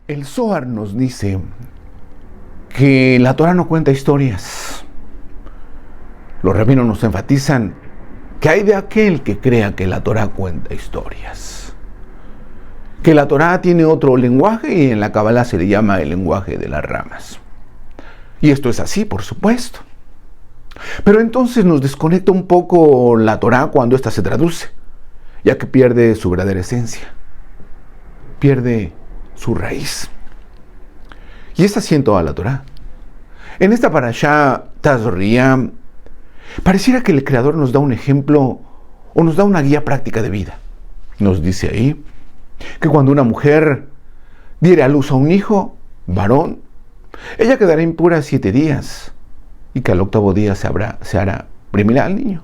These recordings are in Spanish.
El Zohar nos dice que la Torah no cuenta historias. Los rabinos nos enfatizan que hay de aquel que crea que la Torah cuenta historias. Que la Torah tiene otro lenguaje y en la Kabbalah se le llama el lenguaje de las ramas. Y esto es así, por supuesto. Pero entonces nos desconecta un poco la Torah cuando ésta se traduce, ya que pierde su verdadera esencia, pierde su raíz. Y es así en toda la Torah. En esta parashá Tazria, pareciera que el Creador nos da un ejemplo o nos da una guía práctica de vida. Nos dice ahí que cuando una mujer diere a luz a un hijo, varón, ella quedará impura 7 días y que al 8º día se hará primirá al niño.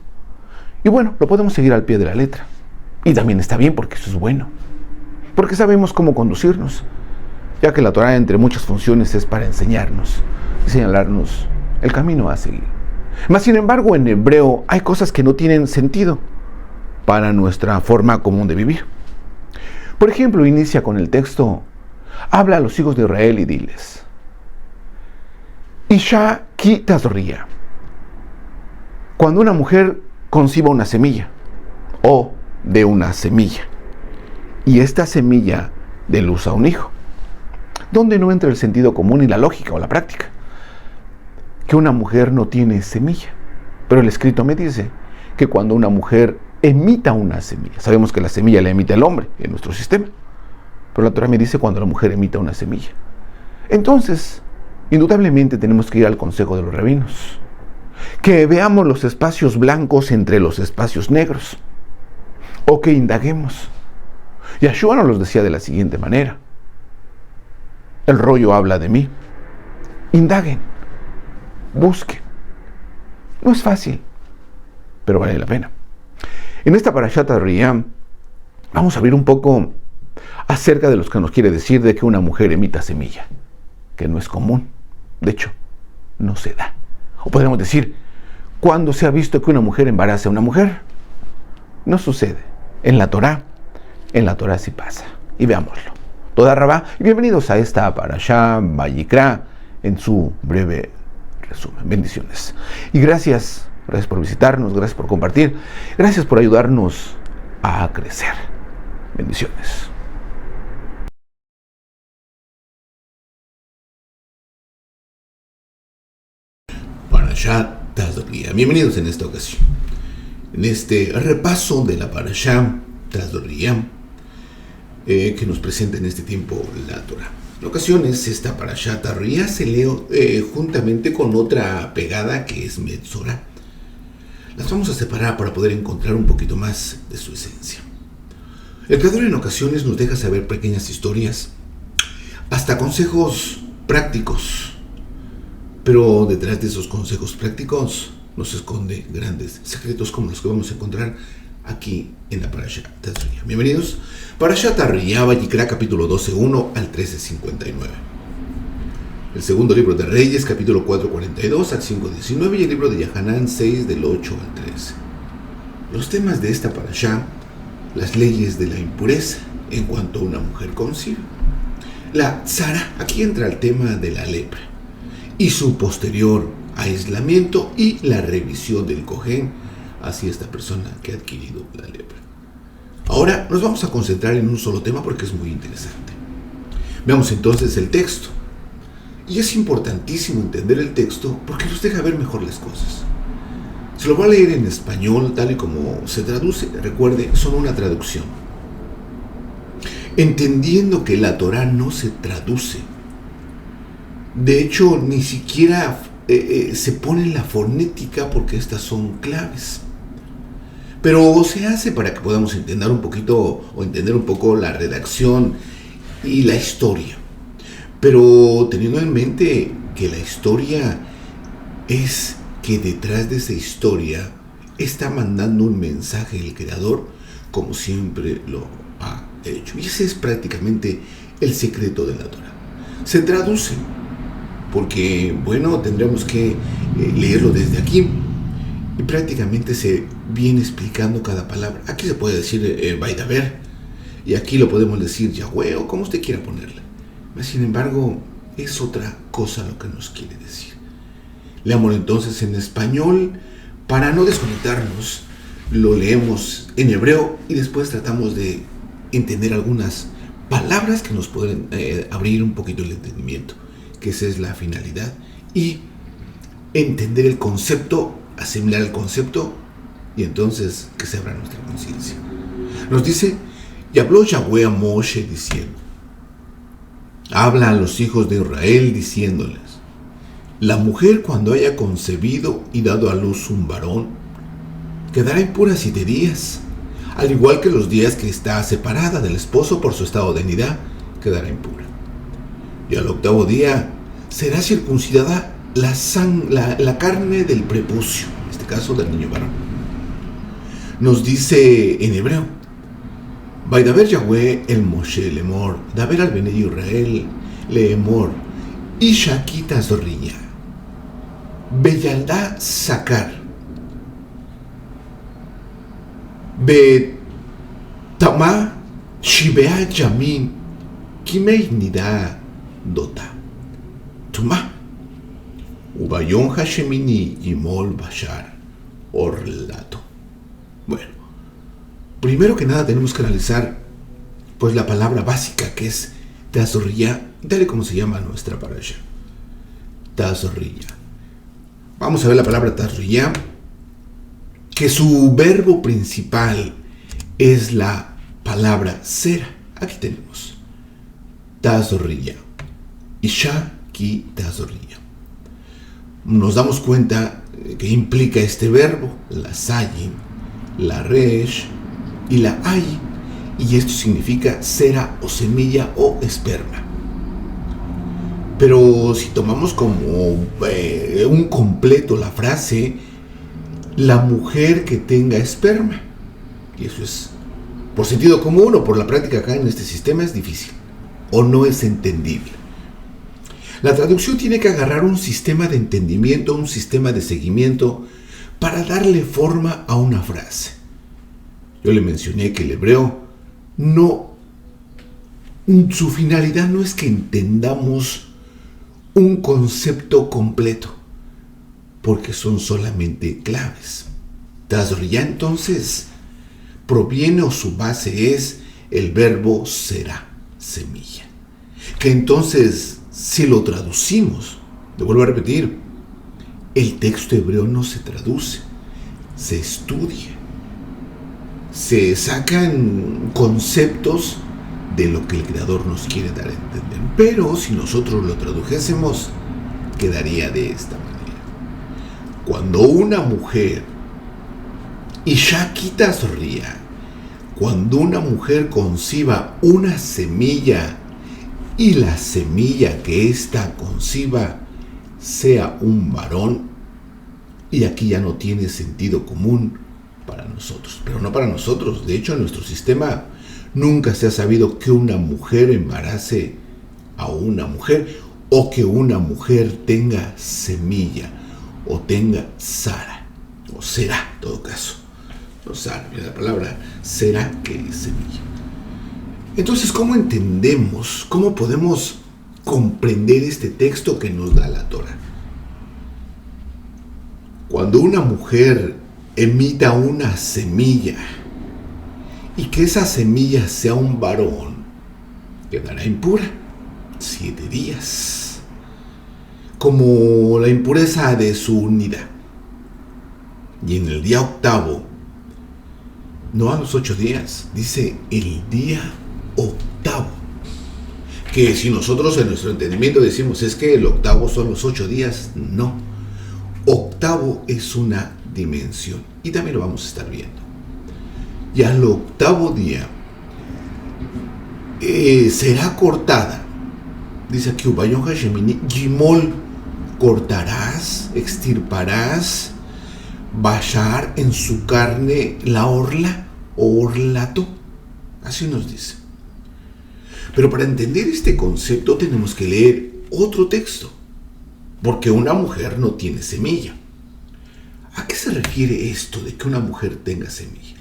Y bueno, lo podemos seguir al pie de la letra. Y también está bien porque eso es bueno. Porque sabemos cómo conducirnos, ya que la Torah, entre muchas funciones, es para enseñarnos y señalarnos el camino a seguir. Mas, sin embargo, en hebreo hay cosas que no tienen sentido para nuestra forma común de vivir. Por ejemplo, inicia con el texto: habla a los hijos de Israel y diles, Isha ki tazria, cuando una mujer conciba una semilla, o de una semilla, y esta semilla dé luz a un hijo, donde no entra el sentido común y la lógica o la práctica, que una mujer no tiene semilla. Pero el escrito me dice que cuando una mujer emita una semilla, sabemos que la semilla la emite el hombre en nuestro sistema, pero la Torah me dice cuando la mujer emita una semilla. Entonces, indudablemente tenemos que ir al consejo de los rabinos, que veamos los espacios blancos entre los espacios negros, o que indaguemos. Yahshua nos los decía de la siguiente manera: el rollo habla de mí. Indaguen, busquen. No es fácil, pero vale la pena. En esta parashat Tazria vamos a ver un poco acerca de lo que nos quiere decir de que una mujer emita semilla, que no es común. De hecho, no se da. O podemos decir, ¿cuándo se ha visto que una mujer embaraza a una mujer? No sucede. En la Torah sí pasa. Y veámoslo. Toda Rabá, y bienvenidos a esta parashá Vayikra en su breve resumen. Bendiciones. Y gracias por visitarnos, gracias por compartir, gracias por ayudarnos a crecer. Bendiciones. Parashá Tazria. Bienvenidos en esta ocasión. En este repaso de la Parashá Tazria que nos presenta en este tiempo la Torah. En ocasiones esta Parashá Tazria se lee juntamente con otra pegada que es Metzorah. Las vamos a separar para poder encontrar un poquito más de su esencia. El Creador en ocasiones nos deja saber pequeñas historias, hasta consejos prácticos, pero detrás de esos consejos prácticos nos esconde grandes secretos como los que vamos a encontrar aquí en la Parashá Tazria. Bienvenidos. Parashá Tazria, Vayikra, capítulo 12, 1 al 13, 59. El segundo libro de Reyes, capítulo 4, 42 al 5, 19, y el libro de Yahanán 6, del 8 al 13. Los temas de esta Parashá: las leyes de la impureza en cuanto a una mujer concibe. La tzara, aquí entra el tema de la lepra y su posterior aislamiento y la revisión del Cohen hacia esta persona que ha adquirido la lepra. Ahora nos vamos a concentrar en un solo tema porque es muy interesante. Veamos entonces el texto. Y es importantísimo entender el texto porque nos deja ver mejor las cosas. Se lo voy a leer en español tal y como se traduce. Recuerde, son una traducción. Entendiendo que la Torah no se traduce. De hecho, ni siquiera se pone en la fonética porque estas son claves. Pero se hace para que podamos entender un poquito o entender un poco la redacción y la historia. Pero teniendo en mente que la historia es que detrás de esa historia está mandando un mensaje el Creador, como siempre lo ha hecho. Y ese es prácticamente el secreto de la Torah. Se traduce porque, bueno, tendremos que leerlo desde aquí y prácticamente se viene explicando cada palabra. Aquí se puede decir Vaidaber y aquí lo podemos decir Yahweh o como usted quiera ponerle. Sin embargo, es otra cosa lo que nos quiere decir. Leámoslo entonces en español para no desconectarnos. Lo leemos en hebreo y después tratamos de entender algunas palabras que nos pueden abrir un poquito el entendimiento, que esa es la finalidad, y entender el concepto, asimilar el concepto, y entonces que se abra nuestra conciencia. Nos dice: y habló Yahweh a Moshe diciendo, habla a los hijos de Israel diciéndoles, la mujer cuando haya concebido y dado a luz un varón, quedará impura 7 días, al igual que los días que está separada del esposo por su estado de nidad, quedará impura. Y al 8º día será circuncidada la carne del prepucio, en este caso del niño varón. Nos dice en hebreo: Vaidaber Yahweh el Moshe lemor, daber al Bene Israel leemor, Isha kita zorrilla, Beyaldá sacar, Betama Shibea Yamin, Kimei nida dota, Tuma, Ubayon Hashemini Yimol Bashar, Orlato. Bueno, primero que nada tenemos que analizar pues la palabra básica, que es Tazorrilla, tal como se llama nuestra parasha. Tazorrilla. Vamos a ver la palabra Tazorrilla, que su verbo principal es la palabra sera. Aquí tenemos Tazorrilla, Isha ki Tazorrilla. Nos damos cuenta que implica este verbo, la sayin, la resh y la ay, y esto significa cera o semilla o esperma. Pero si tomamos como un completo la frase, la mujer que tenga esperma, y eso es por sentido común o por la práctica acá en este sistema es difícil o no es entendible. La traducción tiene que agarrar un sistema de entendimiento, un sistema de seguimiento para darle forma a una frase. Yo le mencioné que el hebreo su finalidad no es que entendamos un concepto completo, porque son solamente claves. Tazorrilla entonces proviene o su base es el verbo será, semilla, que entonces si lo traducimos, le vuelvo a repetir, el texto hebreo no se traduce, se estudia. Se sacan conceptos de lo que el Creador nos quiere dar a entender. Pero si nosotros lo tradujésemos, quedaría de esta manera. Cuando una mujer, Isha kita zorrilla, cuando una mujer conciba una semilla y la semilla que ésta conciba sea un varón, y aquí ya no tiene sentido común para nosotros, pero no para nosotros. De hecho, en nuestro sistema nunca se ha sabido que una mujer embarace a una mujer o que una mujer tenga semilla o tenga Sara, o será en todo caso. No Sara, mira la palabra será, que es semilla. Entonces, ¿cómo entendemos, cómo podemos comprender este texto que nos da la Torah? Cuando una mujer emita una semilla y que esa semilla sea un varón, quedará impura 7 días, como la impureza de su unidad. Y en el día 8º, no a los 8 días, dice el día 8º, que si nosotros en nuestro entendimiento decimos es que el 8º son los 8 días, no. 8º es una dimensión, y también lo vamos a estar viendo. Y al 8º día será cortada, dice aquí Ubayon Hashemini Gimol, cortarás, extirparás, bashar en su carne la orla o orlato, así nos dice. Pero para entender este concepto tenemos que leer otro texto, porque una mujer no tiene semilla. ¿A qué se refiere esto de que una mujer tenga semilla?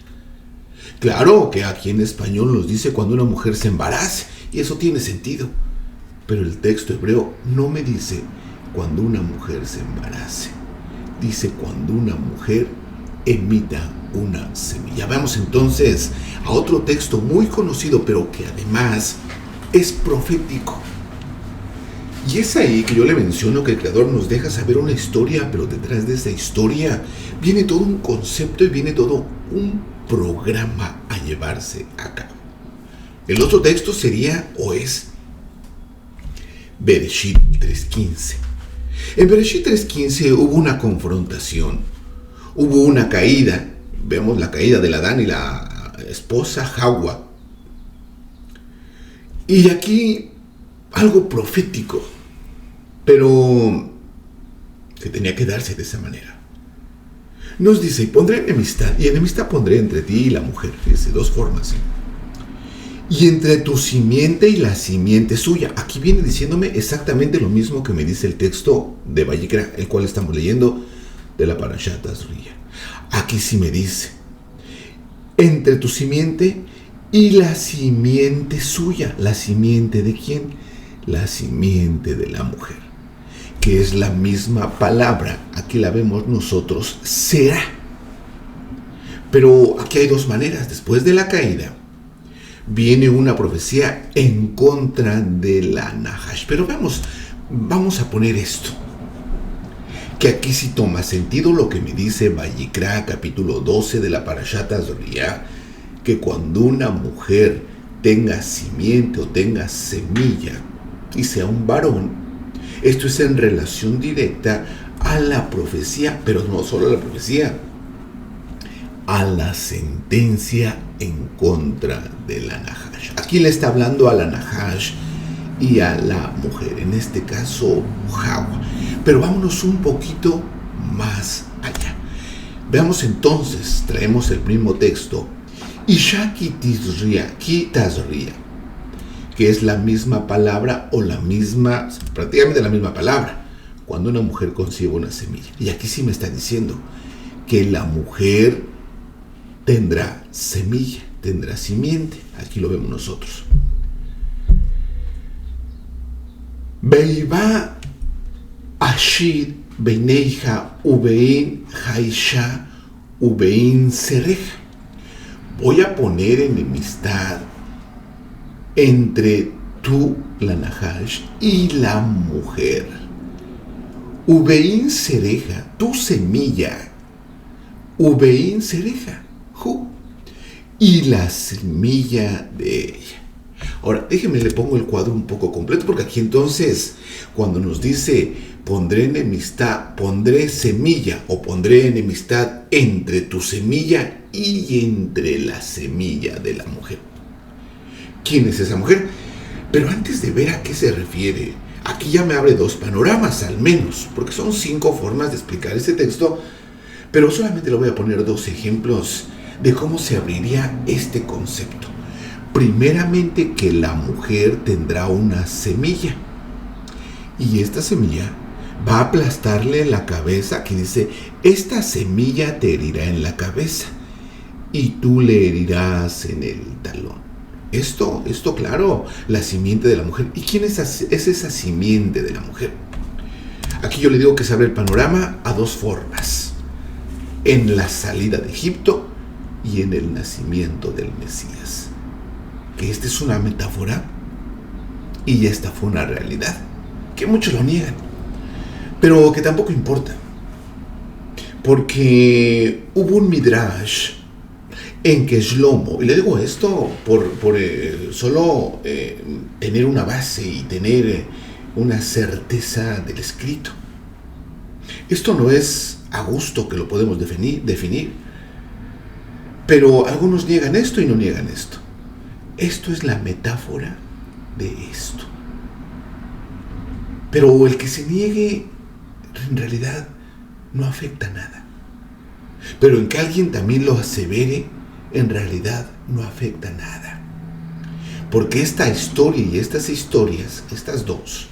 Claro que aquí en español nos dice cuando una mujer se embarace, y eso tiene sentido. Pero el texto hebreo no me dice cuando una mujer se embarace. Dice cuando una mujer emita una semilla. Vamos entonces a otro texto muy conocido, pero que además es profético. Y es ahí que yo le menciono que el Creador nos deja saber una historia, pero detrás de esa historia viene todo un concepto y viene todo un programa a llevarse a cabo. El otro texto sería o es Bereshit 3.15. En Bereshit 3.15 hubo una confrontación, hubo una caída. Vemos la caída del Adán y la esposa Hawa. Y aquí algo profético, pero que tenía que darse de esa manera. Nos dice, y pondré enemistad, y enemistad pondré entre ti y la mujer. Fíjese, dos formas, ¿sí? Y entre tu simiente y la simiente suya. Aquí viene diciéndome exactamente lo mismo que me dice el texto de Vayikra, el cual estamos leyendo de la Parashat Tazria. Aquí sí me dice, entre tu simiente y la simiente suya. ¿La simiente de quién? La simiente de la mujer, que es la misma palabra. Aquí la vemos nosotros, será. Pero aquí hay dos maneras. Después de la caída viene una profecía en contra de la Nahash. Pero vamos a poner esto, que aquí sí toma sentido lo que me dice Vayikra, capítulo 12 de la Parashat Tazria, que cuando una mujer tenga simiente o tenga semilla y sea un varón, esto es en relación directa a la profecía, pero no solo a la profecía, a la sentencia en contra de la Nahash. Aquí le está hablando a la Nahash y a la mujer, en este caso Hawa. Pero vámonos un poquito más allá. Veamos entonces, traemos el mismo texto, Isha Kitazria, que es la misma palabra o la misma, prácticamente la misma palabra, cuando una mujer concibe una semilla. Y aquí sí me está diciendo que la mujer tendrá semilla, tendrá simiente. Aquí lo vemos nosotros. Beiba Ashid Beineija Ubein Haisha Ubein Sereja. Voy a poner enemistad entre tú, la Nahash, y la mujer. Ubein Sereja, tu semilla. Ubein Sereja, y la semilla de ella. Ahora, déjenme le pongo el cuadro un poco completo, porque aquí entonces, cuando nos dice pondré enemistad, pondré semilla o pondré enemistad entre tu semilla y entre la semilla de la mujer. ¿Quién es esa mujer? Pero antes de ver a qué se refiere, aquí ya me abre dos panoramas al menos, porque son 5 formas de explicar este texto, pero solamente le voy a poner 2 ejemplos de cómo se abriría este concepto. Primeramente, que la mujer tendrá una semilla, y esta semilla va a aplastarle la cabeza. Aquí dice, esta semilla te herirá en la cabeza y tú le herirás en el talón. Esto claro, la simiente de la mujer. ¿Y quién es esa simiente de la mujer? Aquí yo le digo que se abre el panorama a 2 formas: en la salida de Egipto y en el nacimiento del Mesías. Que esta es una metáfora y esta fue una realidad, que muchos lo niegan, pero que tampoco importa, porque hubo un midrash en que Shlomo, y le digo esto por solo tener una base y tener una certeza del escrito. Esto no es a gusto que lo podemos definir, pero algunos niegan esto y no niegan esto. Esto es la metáfora de esto. Pero el que se niegue en realidad no afecta nada. Pero en que alguien también lo asevere, en realidad no afecta nada. Porque esta historia y estas historias, estas 2,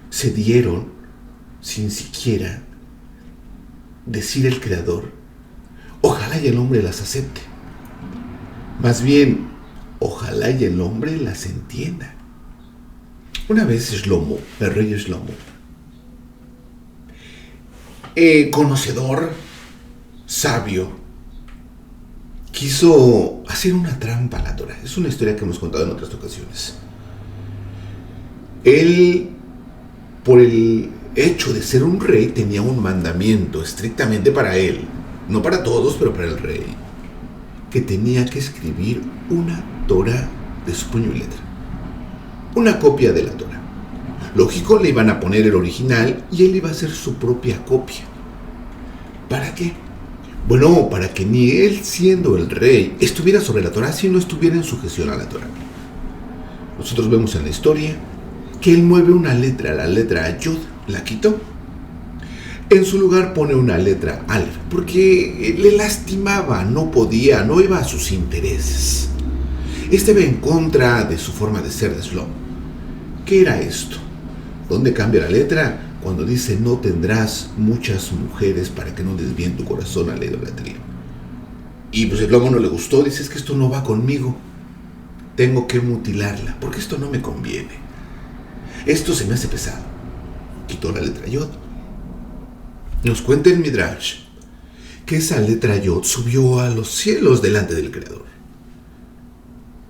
se dieron sin siquiera decir el Creador, ojalá y el hombre las acepte. Más bien, ojalá y el hombre las entienda. Una vez Shlomo, el rey Shlomo, conocedor, sabio, quiso hacer una trampa a la Torah. Es una historia que hemos contado en otras ocasiones. Él, por el hecho de ser un rey, tenía un mandamiento estrictamente para él, no para todos, pero para el rey, que tenía que escribir una Torah de su puño y letra, una copia de la Torah. Lógico, le iban a poner el original y él iba a hacer su propia copia. ¿Para qué? Bueno, para que ni él, siendo el rey, estuviera sobre la Torah, si no estuviera en sujeción a la Torah. Nosotros vemos en la historia que él mueve una letra, la letra Yod, la quitó. En su lugar pone una letra Aleph, porque le lastimaba, no podía, no iba a sus intereses. Este va en contra de su forma de ser de Shlomo. ¿Qué era esto? ¿Dónde cambia la letra? Cuando dice no tendrás muchas mujeres para que no desvíen tu corazón a la idolatría. Y pues Shlomo no le gustó, dice, es que esto no va conmigo. Tengo que mutilarla, porque esto no me conviene. Esto se me hace pesado. Quitó la letra Yod. Nos cuenta el Midrash que esa letra Yod subió a los cielos delante del Creador.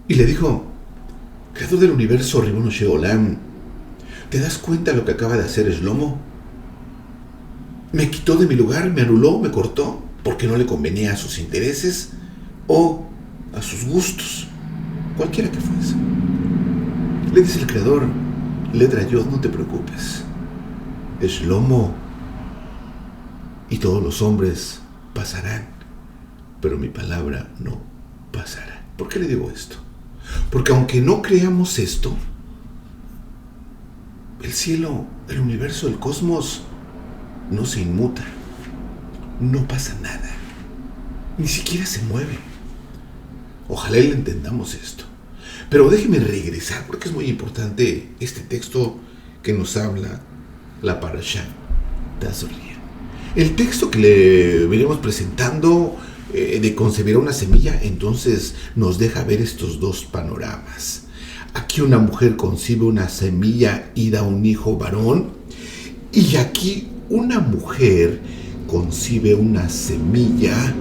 Y le dijo, Creador del universo, Ribono Shel Olam, ¿te das cuenta de lo que acaba de hacer Shlomo? Me quitó de mi lugar, me anuló, me cortó, porque no le convenía a sus intereses o a sus gustos, cualquiera que fuese. Le dice el Creador, letra Yod, no te preocupes. Shlomo y todos los hombres pasarán, pero mi palabra no pasará. ¿Por qué le digo esto? Porque aunque no creamos esto, el cielo, el universo, el cosmos no se inmuta, no pasa nada, ni siquiera se mueve. Ojalá le entendamos esto. Pero déjeme regresar, porque es muy importante este texto que nos habla la Parashá Taz Riah. El texto que le venimos presentando de concebir una semilla, entonces nos deja ver estos dos panoramas. Aquí una mujer concibe una semilla y da un hijo varón, y aquí una mujer concibe una semilla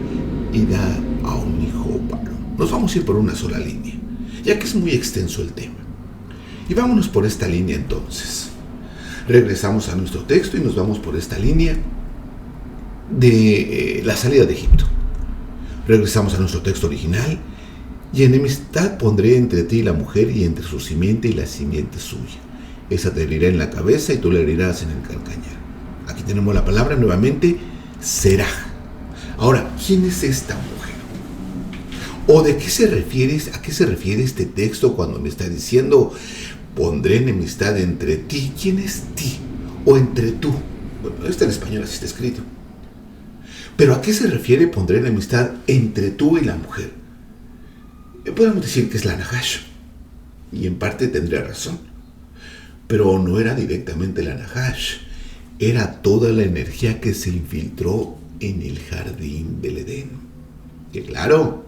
y da a un hijo varón. Nos vamos a ir por una sola línea, ya que es muy extenso el tema. Y vámonos por esta línea entonces. Regresamos a nuestro texto y nos vamos por esta línea de la salida de Egipto. Regresamos a nuestro texto original. Y enemistad pondré entre ti y la mujer, y entre su simiente y la simiente suya. Esa te herirá en la cabeza y tú la herirás en el calcañar. Aquí tenemos la palabra nuevamente, Seraj. Ahora, ¿quién es esta mujer? ¿O de qué se refiere, a qué se refiere este texto cuando me está diciendo pondré enemistad entre ti? ¿Quién es ti? O entre tú. Bueno, está en español, así está escrito. Pero ¿a qué se refiere pondré enemistad entre tú y la mujer? Podemos decir que es la Nahash, y en parte tendría razón, pero no era directamente la Nahash, era toda la energía que se infiltró en el jardín del Edén. Que claro,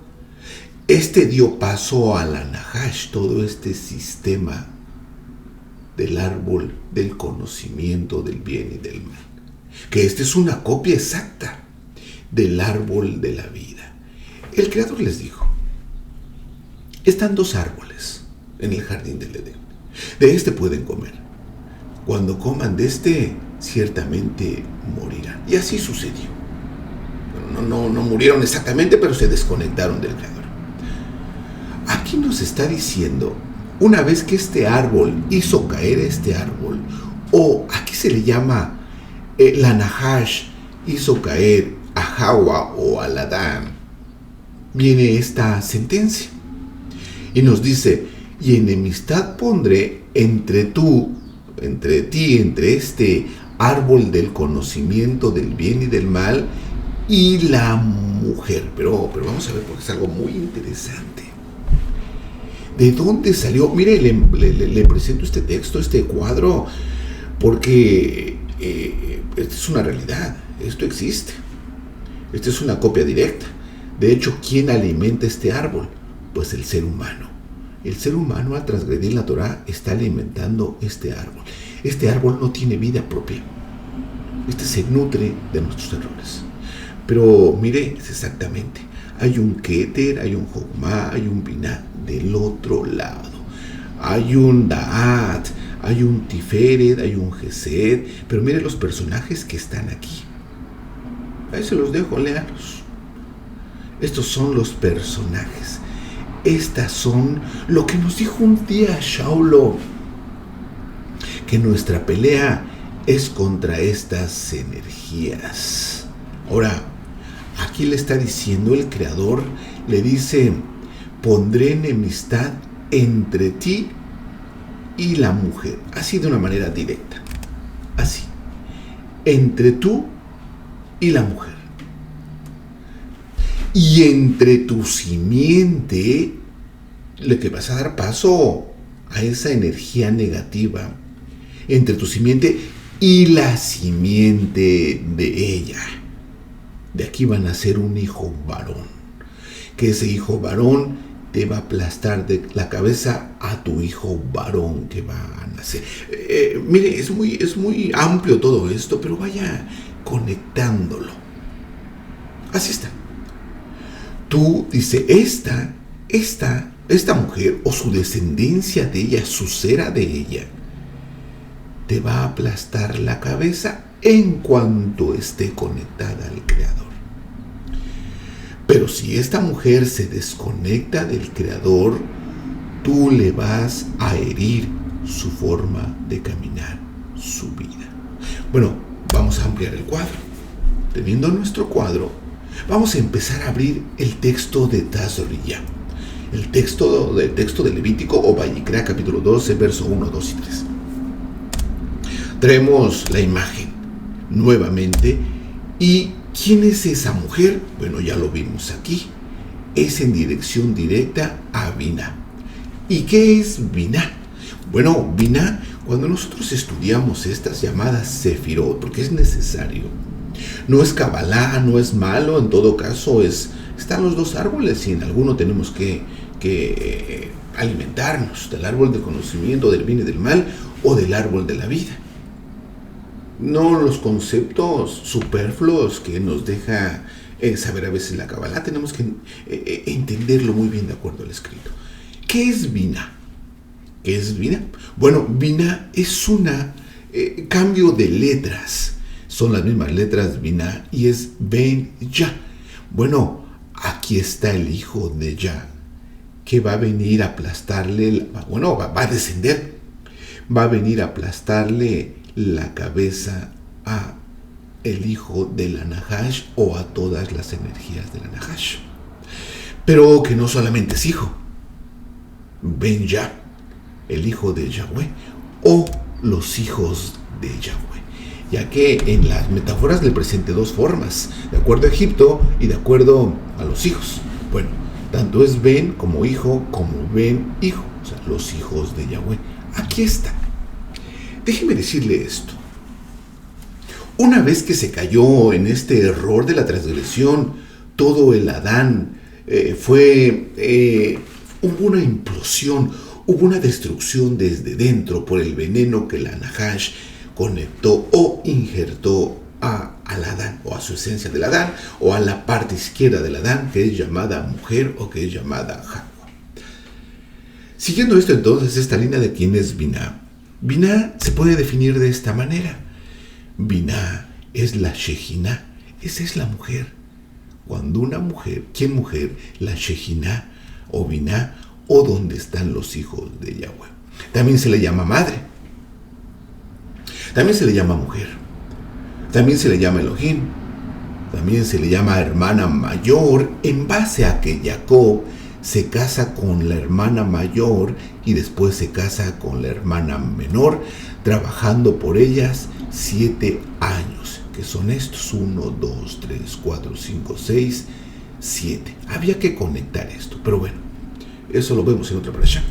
este dio paso a la Nahash, todo este sistema del árbol del conocimiento del bien y del mal, que esta es una copia exacta del árbol de la vida. El Creador les dijo, están dos árboles en el jardín del Edén. De este pueden comer. Cuando coman de este, ciertamente morirán. Y así sucedió. No murieron exactamente, pero se desconectaron del Creador. Aquí nos está diciendo, una vez que este árbol hizo caer este árbol, o aquí se le llama la Nahash hizo caer a Hawa o al Adán, viene esta sentencia. Y nos dice, y enemistad pondré entre ti, entre este árbol del conocimiento del bien y del mal, y la mujer. Pero vamos a ver, porque es algo muy interesante. ¿De dónde salió? Mire, le presento este texto, este cuadro, porque esta es una realidad, esto existe. Esta es una copia directa. De hecho, ¿quién alimenta este árbol? Pues el ser humano. el ser humano al transgredir la Torá está alimentando este árbol. Este árbol no tiene vida propia. Este se nutre de nuestros errores. Pero mire, es exactamente. Hay un Keter, hay un Jogma, hay un Binah del otro lado. Hay un Da'at, hay un Tiferet, hay un Gesed. Pero mire los personajes que están aquí. Ahí se los dejo, léalos. Estos son los personajes. Estas son lo que nos dijo un día Shaulo, que nuestra pelea es contra estas energías. Ahora, aquí le está diciendo el Creador, le dice, pondré enemistad entre ti y la mujer. Así de una manera directa. Así. Entre tú y la mujer. Y entre tu simiente, le que vas a dar paso a esa energía negativa. Entre tu simiente y la simiente de ella. De aquí van a ser un hijo varón. Que ese hijo varón te va a aplastar de la cabeza a tu hijo varón que va a nacer. Mire, es muy amplio todo esto, pero vaya conectándolo. Así está. Tú, dice, esta mujer o su descendencia de ella, su cera de ella, te va a aplastar la cabeza en cuanto esté conectada al Creador. Pero si esta mujer se desconecta del Creador, tú le vas a herir su forma de caminar, su vida. Bueno, vamos a ampliar el cuadro. Teniendo nuestro cuadro, vamos a empezar a abrir el texto de Tazoriyah. El texto de Levítico o Vayikra, capítulo 12, verso 1, 2 y 3. Traemos la imagen nuevamente. ¿Y quién es esa mujer? Bueno, ya lo vimos aquí. Es en dirección directa a Binah. ¿Y qué es Binah? Bueno, Binah, cuando nosotros estudiamos estas llamadas Sefirot, porque es necesario, no es Kabbalah, no es malo, en todo caso están los dos árboles y en alguno tenemos que alimentarnos, del árbol del conocimiento del bien y del mal o del árbol de la vida. No los conceptos superfluos que nos deja saber a veces la Kabbalah, tenemos que entenderlo muy bien de acuerdo al escrito. ¿Qué es Binah? ¿Qué es Binah? Bueno, Binah es cambio de letras. Son las mismas letras Binah y es Ben Yah. Bueno, aquí está el hijo de Yah, que va a venir a aplastarle, va a descender, va a venir a aplastarle la cabeza a el hijo de la Nahash o a todas las energías de la Nahash. Pero que no solamente es hijo, Ben Yah, el hijo de Yahweh, o los hijos de Yahweh, ya que en las metáforas le presente dos formas, de acuerdo a Egipto y de acuerdo a los hijos. Bueno, tanto es Ben como hijo, como Ben hijo, o sea, los hijos de Yahweh. Aquí está. Déjeme decirle esto. Una vez que se cayó en este error de la transgresión, todo el Adán hubo una implosión, hubo una destrucción desde dentro por el veneno que la Nahash conectó o injertó al Adán, o a su esencia del Adán, o a la parte izquierda del Adán, que es llamada mujer o que es llamada Jagua. Siguiendo esto entonces, esta línea de quién es Binah. Binah se puede definir de esta manera. Binah es la Shejinah, esa es la mujer. Cuando una mujer, ¿quién mujer? La Shejinah o Binah, o donde están los hijos de Yahweh. También se le llama madre. También se le llama mujer. También se le llama Elohim. También se le llama hermana mayor, en base a que Jacob se casa con la hermana mayor y después se casa con la hermana menor, trabajando por ellas 7 años, que son estos: 1, 2, 3, 4, 5, 6, 7. Había que conectar esto, pero bueno, eso lo vemos en otra parasha.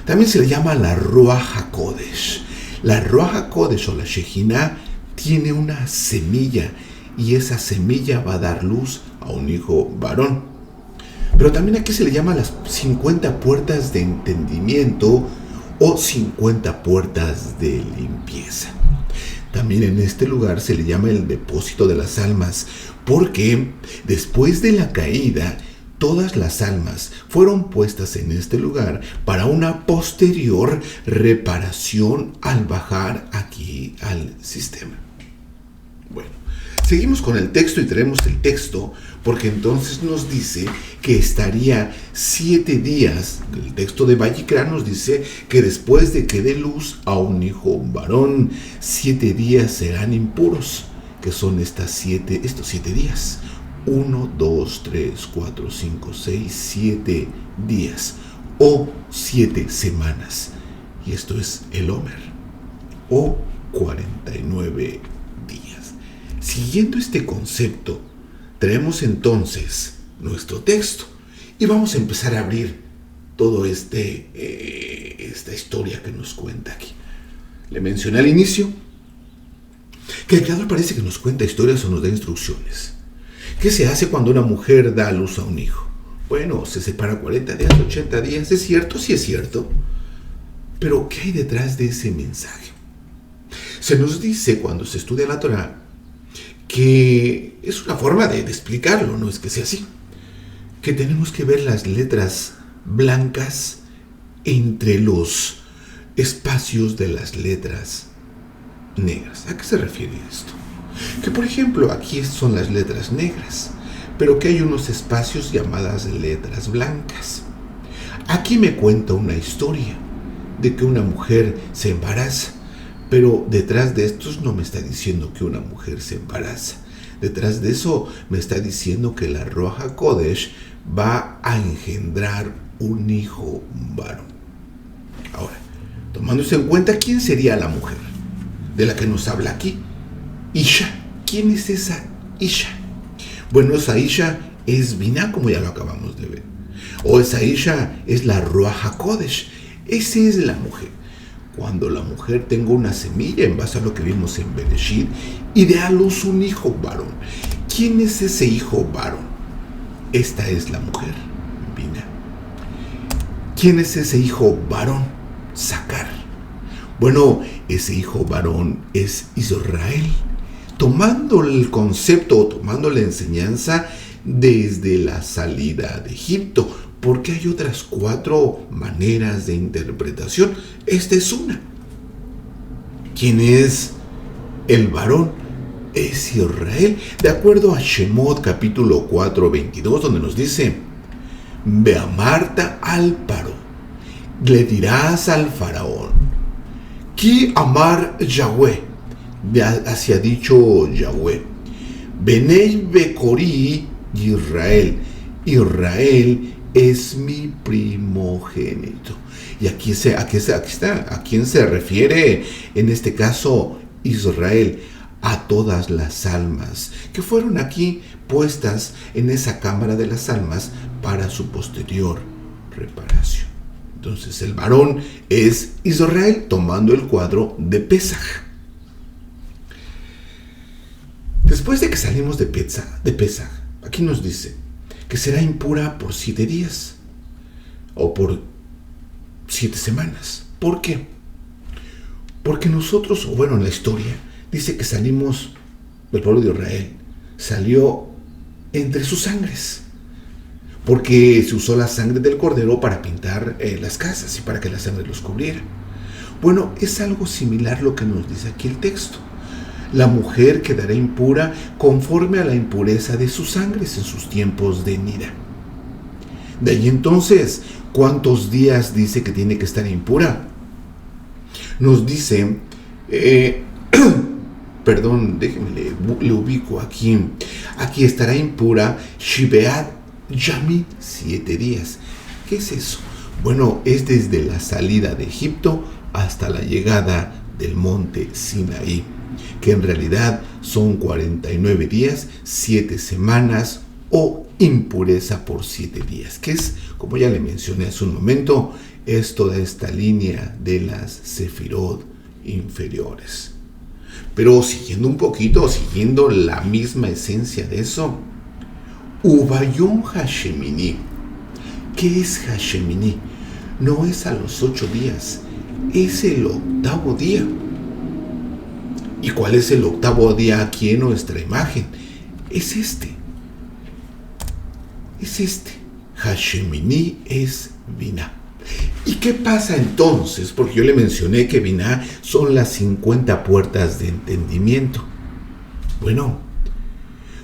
También se le llama la Ruach HaKodesh. La Ruach HaKodesh o la Shejinah tiene una semilla y esa semilla va a dar luz a un hijo varón. Pero también aquí se le llama las 50 puertas de entendimiento o 50 puertas de limpieza. También en este lugar se le llama el depósito de las almas, porque después de la caída, todas las almas fueron puestas en este lugar para una posterior reparación al bajar aquí al sistema. Bueno, seguimos con el texto y traemos el texto porque entonces nos dice que estaría 7 días. El texto de Vallicrán nos dice que después de que dé luz a un hijo varón, 7 días serán impuros, que son estos 7 días. 1, 2, 3, 4, 5, 6, 7 días o 7 semanas. Y esto es el Omer o 49 días. Siguiendo este concepto, traemos entonces nuestro texto y vamos a empezar a abrir todo esta historia que nos cuenta aquí. Le mencioné al inicio que el creador parece que nos cuenta historias o nos da instrucciones. ¿Qué se hace cuando una mujer da a luz a un hijo? Bueno, se separa 40 días, 80 días. ¿Es cierto? Sí es cierto. Pero ¿qué hay detrás de ese mensaje? Se nos dice cuando se estudia la Torá que es una forma de explicarlo, no es que sea así, que tenemos que ver las letras blancas entre los espacios de las letras negras. ¿A qué se refiere esto? Que por ejemplo aquí son las letras negras, pero que hay unos espacios llamadas letras blancas. Aquí me cuenta una historia de que una mujer se embaraza, pero detrás de estos no me está diciendo que una mujer se embaraza. Detrás de eso me está diciendo que la Ruach HaKodesh va a engendrar un hijo varón. Ahora, tomándose en cuenta, ¿quién sería la mujer de la que nos habla aquí? Isha. ¿Quién es esa Isha? Bueno, esa Isha es Binah, como ya lo acabamos de ver. O esa Isha es la Ruach HaKodesh. Esa es la mujer. Cuando la mujer tenga una semilla, en base a lo que vimos en Bereshit, y dé a luz un hijo varón. ¿Quién es ese hijo varón? Esta es la mujer, Binah. ¿Quién es ese hijo varón? Sacar. Bueno, ese hijo varón es Israel. Tomando el concepto o tomando la enseñanza desde la salida de Egipto, porque hay otras 4 maneras de interpretación. Esta es una. ¿Quién es el varón? Es Israel, de acuerdo a Shemot capítulo 4, 22, donde nos dice: Ve a Marta al paro, le dirás al faraón, Ki amar Yahweh, así ha dicho Yahweh, Benei Bekori Israel, Israel es mi primogénito. Y aquí está, ¿a quién se refiere en este caso Israel? A todas las almas que fueron aquí puestas en esa cámara de las almas para su posterior reparación. Entonces el varón es Israel, tomando el cuadro de Pesaj. Después de que salimos de Pesaj, aquí nos dice que será impura por 7 días o por 7 semanas. ¿Por qué? Porque nosotros, o bueno, en la historia dice que salimos, el pueblo de Israel salió entre sus sangres, porque se usó la sangre del cordero para pintar las casas y para que la sangre los cubriera. Bueno, es algo similar lo que nos dice aquí el texto. La mujer quedará impura conforme a la impureza de sus sangres en sus tiempos de nida. De ahí entonces, ¿cuántos días dice que tiene que estar impura? Nos dice, perdón, déjenme, le ubico aquí. Aquí estará impura Shibeat Yami 7 días. ¿Qué es eso? Bueno, es desde la salida de Egipto hasta la llegada del monte Sinaí, que en realidad son 49 días, 7 semanas o impureza por 7 días, que es, como ya le mencioné hace un momento, es toda esta línea de las sefirot inferiores. Pero siguiendo la misma esencia de eso, Ubayom Hashemini, ¿Qué es Hashemini? No es a los 8 días, es el 8º día. ¿Y cuál es el 8º día aquí en nuestra imagen? Es este. Hashemini es Binah. ¿Y qué pasa entonces? Porque yo le mencioné que Binah son las 50 puertas de entendimiento. Bueno,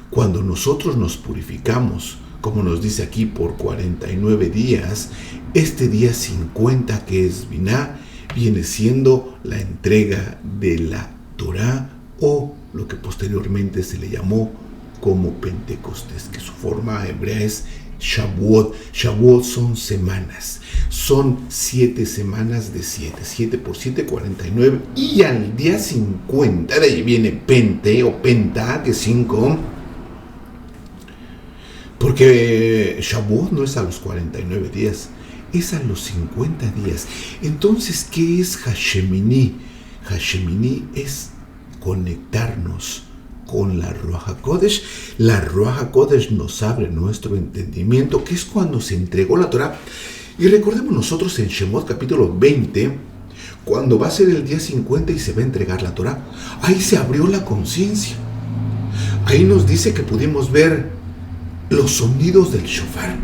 cuando nosotros nos purificamos, como nos dice aquí, por 49 días, este día 50 que es Binah, viene siendo la entrega de la Torah, o lo que posteriormente se le llamó como Pentecostés, que su forma hebrea es Shavuot. Shavuot son semanas, son 7 semanas de 7 por 7, 49, y al día 50, de ahí viene Pente o Penta, que es 5, porque Shavuot no es a los 49 días, es a los 50 días. Entonces, ¿qué es Hashemini? Hashemini es conectarnos con la Ruach HaKodesh. La Ruach HaKodesh nos abre nuestro entendimiento, que es cuando se entregó la Torah. Y recordemos nosotros en Shemot capítulo 20, cuando va a ser el día 50 y se va a entregar la Torah, ahí se abrió la conciencia. Ahí nos dice que pudimos ver los sonidos del shofar.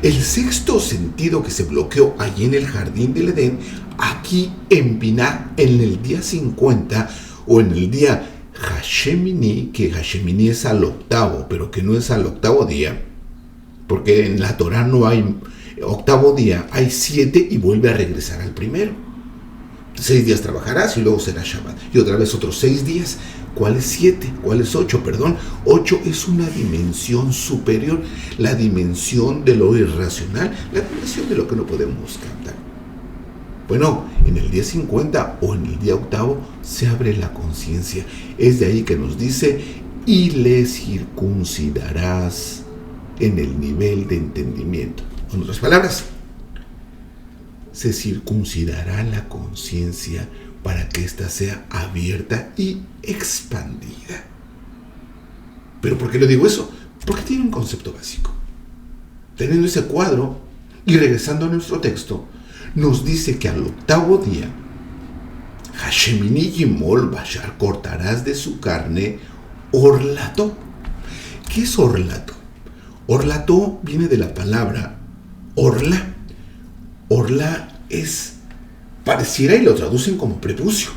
El sexto sentido que se bloqueó allí en el jardín del Edén, aquí en Binah, en el día 50 o en el día Hashemini, que Hashemini es al 8º, pero que no es al 8º día, porque en la Torah no hay 8º día, hay 7 y vuelve a regresar al primero. 6 días trabajarás y luego será Shabbat, y otra vez otros 6 días. ¿Cuál es 7? ¿Cuál es 8? Perdón, 8 es una dimensión superior, la dimensión de lo irracional, la dimensión de lo que no podemos captar. Bueno, en el día 50 o en el día 8º se abre la conciencia. Es de ahí que nos dice, y le circuncidarás en el nivel de entendimiento. En otras palabras, se circuncidará la conciencia para que ésta sea abierta y expandida. ¿Pero por qué le digo eso? Porque tiene un concepto básico. Teniendo ese cuadro y regresando a nuestro texto, nos dice que al 8º día, Hashemini Yimol Bashar, cortarás de su carne orlato. ¿Qué es orlato? Orlato viene de la palabra orla. Orla es, pareciera, y lo traducen como prepucio.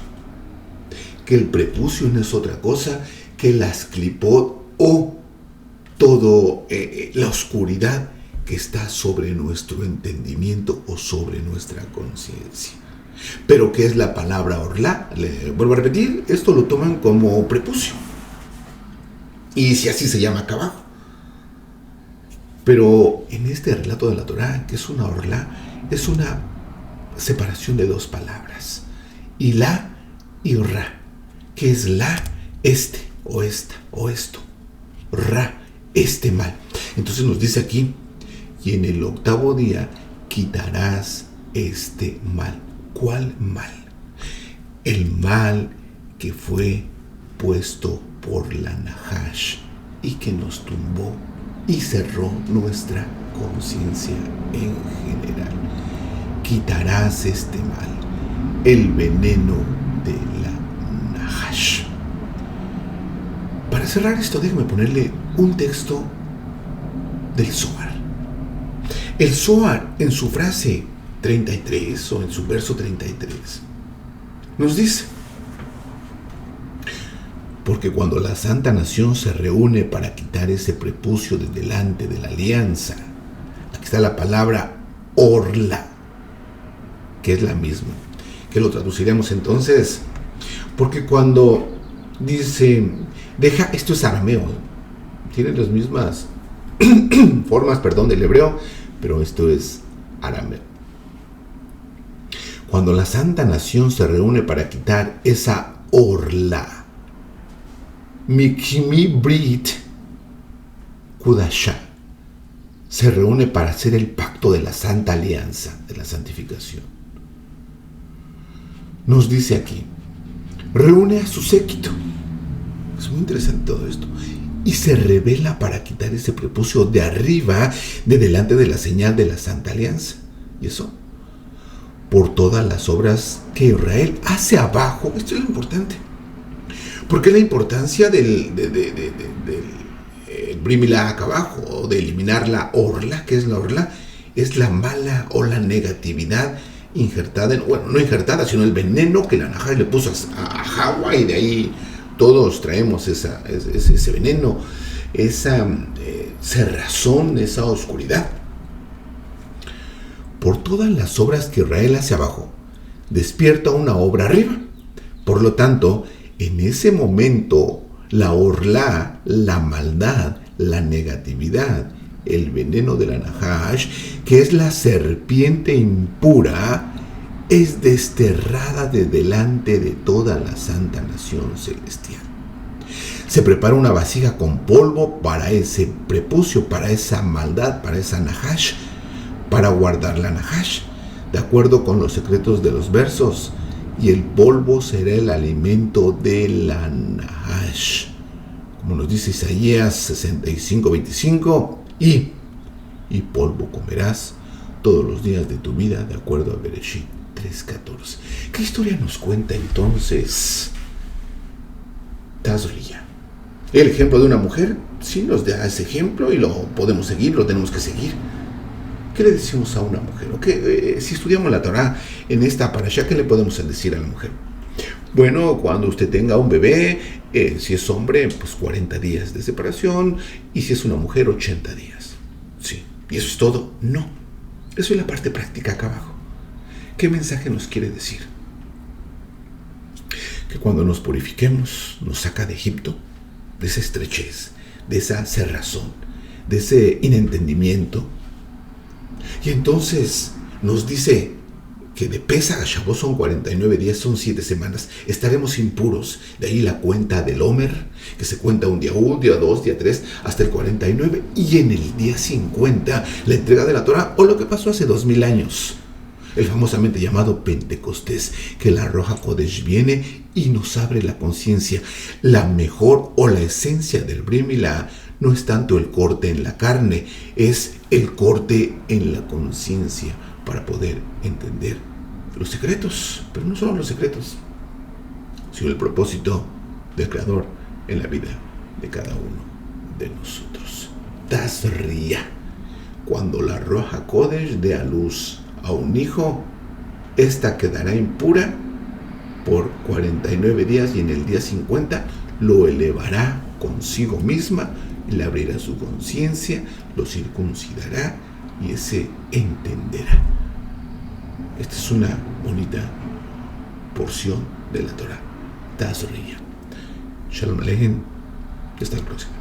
Que el prepucio no es otra cosa que las clipot o todo la oscuridad que está sobre nuestro entendimiento o sobre nuestra conciencia. Pero ¿qué es la palabra orla? Le vuelvo a repetir, esto lo toman como prepucio. Y si así se llama acá abajo. Pero en este relato de la Torah, que es una orla, es una separación de dos palabras. Ilá y ra. ¿Qué es la? Este, o esta, o esto. Ra, este mal. Entonces nos dice aquí, y en el 8º día quitarás este mal. ¿Cuál mal? El mal que fue puesto por la Nahash y que nos tumbó y cerró nuestra conciencia en general. Quitarás este mal, el veneno de la Nahash. Para cerrar esto, déjeme ponerle un texto del Zohar. El Zohar, en su frase 33 o en su verso 33, nos dice: porque cuando la Santa Nación se reúne para quitar ese prepucio de delante de la alianza, aquí está la palabra orla, que es la misma, que lo traduciremos entonces, porque cuando dice, esto es arameo, tiene las mismas formas, del hebreo, pero esto es arameo. Cuando la Santa Nación se reúne para quitar esa orla, Mikimi Brit Kudasha, se reúne para hacer el pacto de la Santa Alianza, de la santificación. Nos dice aquí, reúne a su séquito. Es muy interesante todo esto. y se revela para quitar ese prepucio de arriba, de delante de la señal de la Santa Alianza. Y eso por todas las obras que Israel hace abajo. Esto es lo importante. Porque la importancia del Brit Milá acá abajo, de eliminar la orla, ¿qué es la orla? Es la mala o la negatividad injertada, bueno, no injertada, sino el veneno que la Nahash le puso a Hawa, y de ahí todos traemos ese veneno, esa cerrazón, esa oscuridad. Por todas las obras que Israel hace abajo, despierta una obra arriba. Por lo tanto, en ese momento, la orla, la maldad, la negatividad, el veneno de la Nahash, que es la serpiente impura, es desterrada de delante de toda la santa nación celestial. Se prepara una vasija con polvo para ese prepucio, para esa maldad, para esa Nahash, para guardar la Nahash, de acuerdo con los secretos de los versos, y el polvo será el alimento de la Nahash, como nos dice Isaías 65:25, y polvo comerás todos los días de tu vida, de acuerdo a Bereshit 3:14. ¿Qué historia nos cuenta entonces Tazria? El ejemplo de una mujer sí nos da ese ejemplo y lo podemos seguir, lo tenemos que seguir. ¿Qué le decimos a una mujer? Si estudiamos la Torah en esta parashá, ¿qué le podemos decir a la mujer? Bueno, cuando usted tenga un bebé, si es hombre, pues 40 días de separación, y si es una mujer, 80 días. Sí. ¿Y eso es todo? No. Eso es la parte práctica acá abajo. ¿Qué mensaje nos quiere decir? Que cuando nos purifiquemos, nos saca de Egipto, de esa estrechez, de esa cerrazón, de ese inentendimiento. Y entonces nos dice que de Pesach a Shavuot son 49 días, son 7 semanas, estaremos impuros. De ahí la cuenta del Omer, que se cuenta un día 1, día 2, día 3, hasta el 49, y en el día 50, la entrega de la Torah, o lo que pasó hace 2000 años, el famosamente llamado Pentecostés, que la Roja Kodesh viene y nos abre la conciencia. La mejor o la esencia del Brit Milá no es tanto el corte en la carne, es el corte en la conciencia, para poder entender los secretos, pero no solo los secretos, sino el propósito del Creador en la vida de cada uno de nosotros. Tazria, cuando la Roja Kodesh dé a luz a un hijo, esta quedará impura por 49 días, y en el día 50 lo elevará consigo misma, le abrirá su conciencia, lo circuncidará, y ese entenderá. Esta es una bonita porción de la Torah. Tazria. Shalom Aleichem. Hasta la próxima.